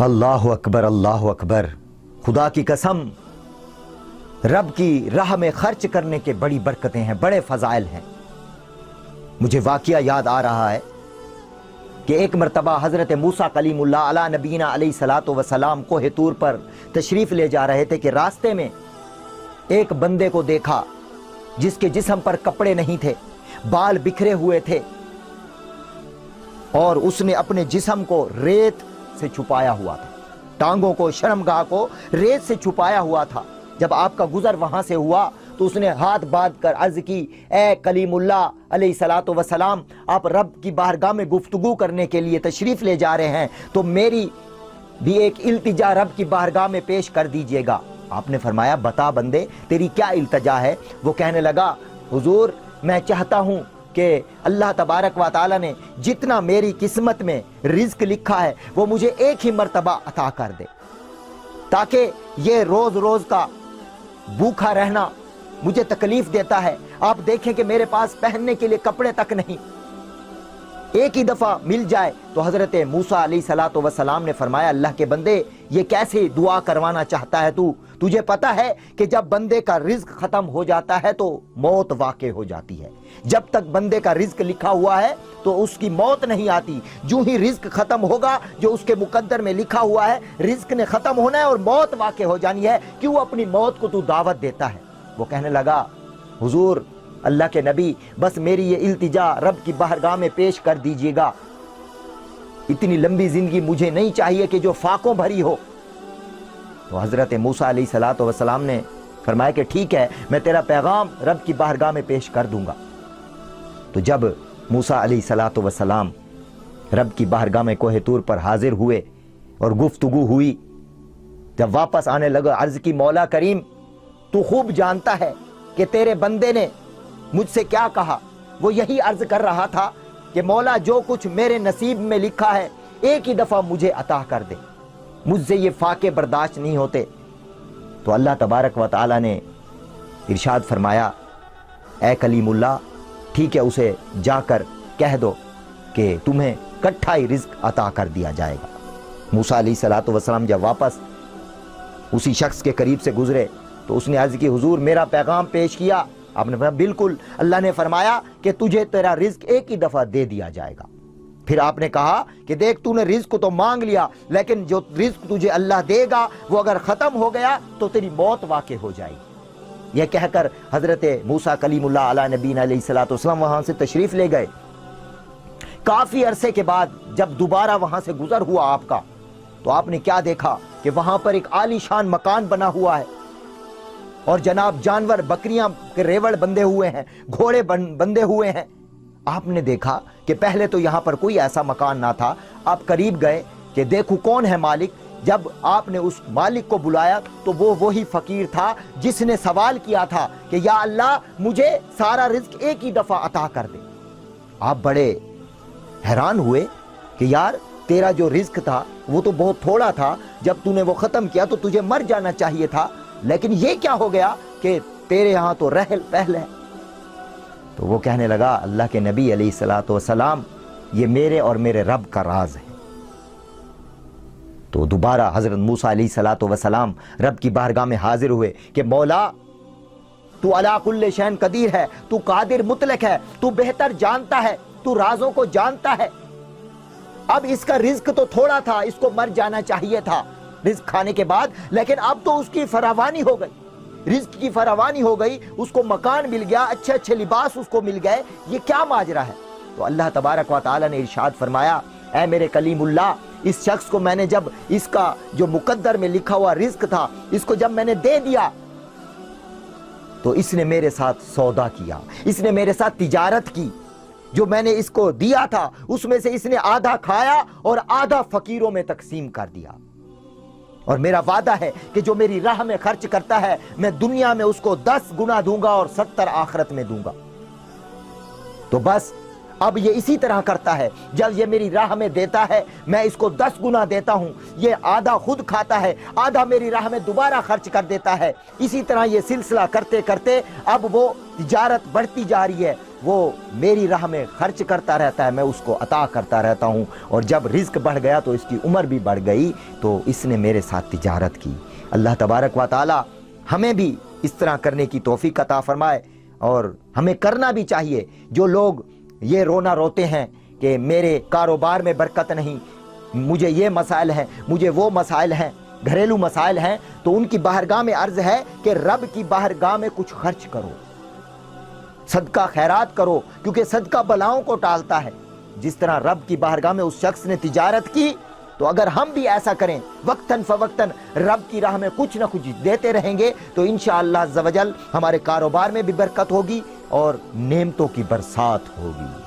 اللہ اکبر اللہ اکبر۔ خدا کی قسم، رب کی راہ میں خرچ کرنے کے بڑی برکتیں ہیں، بڑے فضائل ہیں۔ مجھے واقعہ یاد آ رہا ہے کہ ایک مرتبہ حضرت موسیٰ کلیم اللہ علیہ نبینا علیہ الصلوۃ والسلام کوہ طور پر تشریف لے جا رہے تھے کہ راستے میں ایک بندے کو دیکھا جس کے جسم پر کپڑے نہیں تھے، بال بکھرے ہوئے تھے، اور اس نے اپنے جسم کو ریت سے چھپایا ہوا تھا، ٹانگوں کو، شرمگاہ کو ریت سے چھپایا ہوا تھا۔ جب آپ کا گزر وہاں سے ہوا تو اس نے ہاتھ باندھ کر عرض کی، اے کلیم اللہ علیہ الصلوۃ والسلام، آپ رب کی بارگاہ میں گفتگو کرنے کے لیے تشریف لے جا رہے ہیں تو میری بھی ایک التجا رب کی بارگاہ میں پیش کر دیجئے گا۔ آپ نے فرمایا، بتا بندے تیری کیا التجا ہے؟ وہ کہنے لگا، حضور میں چاہتا ہوں کہ اللہ تبارک و تعالی نے جتنا میری قسمت میں رزق لکھا ہے وہ مجھے ایک ہی مرتبہ عطا کر دے، تاکہ یہ روز روز کا بھوکا رہنا مجھے تکلیف دیتا ہے۔ آپ دیکھیں کہ میرے پاس پہننے کے لیے کپڑے تک نہیں، ایک ہی دفعہ مل جائے۔ تو حضرت موسیٰ علیہ الصلوۃ والسلام نے فرمایا، اللہ کے بندے یہ کیسے دعا کروانا چاہتا ہے تو؟ تجھے پتا ہے کہ جب بندے کا رزق ختم ہو جاتا ہے تو موت واقع ہو جاتی ہے۔ جب تک بندے کا رزق لکھا ہوا ہے تو اس کی موت نہیں آتی، جو ہی رزق ختم ہوگا، جو اس کے مقدر میں لکھا ہوا ہے، رزق نے ختم ہونا ہے اور موت واقع ہو جانی ہے، کیوں اپنی موت کو تو دعوت دیتا ہے؟ وہ کہنے لگا، حضور اللہ کے نبی بس میری یہ التجا رب کی بارگاہ میں پیش کر دیجئے گا، اتنی لمبی زندگی مجھے نہیں چاہیے کہ جو فاقوں بھری ہو۔ تو حضرت موسیٰ علیہ الصلوۃ والسلام نے فرمایا کہ ٹھیک ہے، میں تیرا پیغام رب کی بارگاہ میں پیش کر دوں گا۔ تو جب موسیٰ علیہ الصلوۃ والسلام رب کی بارگاہ میں کوہ طور پر حاضر ہوئے اور گفتگو ہوئی، جب واپس آنے لگا عرض کی، مولا کریم تو خوب جانتا ہے کہ تیرے بندے نے مجھ سے کیا کہا۔ وہ یہی عرض کر رہا تھا کہ مولا جو کچھ میرے نصیب میں لکھا ہے ایک ہی دفعہ مجھے عطا کر دے، مجھ سے یہ فاقے برداشت نہیں ہوتے۔ تو اللہ تبارک و تعالی نے ارشاد فرمایا، اے کلیم اللہ ٹھیک ہے، اسے جا کر کہہ دو کہ تمہیں کٹھا ہی رزق عطا کر دیا جائے گا۔ موسیٰ علیہ الصلوۃ والسلام جب واپس اسی شخص کے قریب سے گزرے تو اس نے عرض کی، حضور میرا پیغام پیش کیا؟ آپ نے فرمایا بالکل، اللہ نے فرمایا کہ تجھے تیرا رزق ایک ہی دفعہ دے دیا جائے گا۔ پھر آپ نے کہا کہ دیکھ تو نے رزق تو مانگ لیا، لیکن جو رزق تجھے اللہ دے گا وہ اگر ختم ہو گیا تو تیری موت واقع ہو جائے گی۔ یہ کہہ کر حضرت موسیٰ کلیم اللہ علیہ نبینا علیہ الصلوۃ والسلام وہاں سے تشریف لے گئے۔ کافی عرصے کے بعد جب دوبارہ وہاں سے گزر ہوا آپ کا، تو آپ نے کیا دیکھا کہ وہاں پر ایک عالی شان مکان بنا ہوا ہے، اور جناب جانور، بکریاں کے ریوڑ بندھے ہوئے ہیں، گھوڑے بندھے ہوئے ہیں۔ آپ نے دیکھا کہ پہلے تو یہاں پر کوئی ایسا مکان نہ تھا۔ آپ قریب گئے کہ دیکھو کون ہے مالک۔ جب آپ نے اس مالک کو بلایا تو وہ وہی فقیر تھا جس نے سوال کیا تھا کہ یا اللہ مجھے سارا رزق ایک ہی دفعہ عطا کر دے۔ آپ بڑے حیران ہوئے کہ یار تیرا جو رزق تھا وہ تو بہت تھوڑا تھا، جب تو نے وہ ختم کیا تو تجھے مر جانا چاہیے تھا، لیکن یہ کیا ہو گیا کہ تیرے ہاں تو رحل پہل ہے؟ تو وہ کہنے لگا، اللہ کے نبی علیہ الصلوۃ والسلام یہ میرے اور میرے رب کا راز ہے۔ تو دوبارہ حضرت موسیٰ علیہ الصلوۃ والسلام رب کی بارگاہ میں حاضر ہوئے کہ مولا تو علی کل شیء قدیر ہے، تو قادر مطلق ہے، تو بہتر جانتا ہے، تو رازوں کو جانتا ہے۔ اب اس کا رزق تو تھوڑا تھا، اس کو مر جانا چاہیے تھا رزق کھانے کے بعد، لیکن اب تو اس کی فراوانی ہو گئی، رزق کی فراوانی ہو گئی، اس کو مکان مل گیا، اچھے اچھے لباس اس کو مل گئے، یہ کیا ماجرا ہے؟ تو اللہ تبارک و تعالی نے ارشاد فرمایا، اے میرے کلیم اللہ، اس شخص کو میں نے جب اس کا جو مقدر میں لکھا ہوا رزق تھا اس کو جب میں نے دے دیا تو اس نے میرے ساتھ سودا کیا، اس نے میرے ساتھ تجارت کی۔ جو میں نے اس کو دیا تھا اس میں سے اس نے آدھا کھایا اور آدھا فقیروں میں تقسیم کر دیا، اور میرا وعدہ ہے کہ جو میری راہ میں خرچ کرتا ہے میں دنیا میں اس کو 10 گنا دوں گا اور 70 آخرت میں دوں گا۔ تو بس اب یہ اسی طرح کرتا ہے، جب یہ میری راہ میں دیتا ہے میں اس کو 10 گنا دیتا ہوں، یہ آدھا خود کھاتا ہے، آدھا میری راہ میں دوبارہ خرچ کر دیتا ہے۔ اسی طرح یہ سلسلہ کرتے کرتے اب وہ تجارت بڑھتی جا رہی ہے، وہ میری راہ میں خرچ کرتا رہتا ہے، میں اس کو عطا کرتا رہتا ہوں، اور جب رزق بڑھ گیا تو اس کی عمر بھی بڑھ گئی، تو اس نے میرے ساتھ تجارت کی۔ اللہ تبارک و تعالی ہمیں بھی اس طرح کرنے کی توفیق عطا فرمائے، اور ہمیں کرنا بھی چاہیے۔ جو لوگ یہ رونا روتے ہیں کہ میرے کاروبار میں برکت نہیں، مجھے یہ مسائل ہیں، مجھے وہ مسائل ہیں، گھریلو مسائل ہیں، تو ان کی بارگاہ میں عرض ہے کہ رب کی بارگاہ میں کچھ خرچ کرو، صدقہ خیرات کرو، کیونکہ صدقہ بلاؤں کو ٹالتا ہے۔ جس طرح رب کی بارگاہ میں اس شخص نے تجارت کی، تو اگر ہم بھی ایسا کریں، وقتاً فوقتاً رب کی راہ میں کچھ نہ کچھ دیتے رہیں گے، تو انشاءاللہ عز و جل ہمارے کاروبار میں بھی برکت ہوگی اور نعمتوں کی برسات ہوگی۔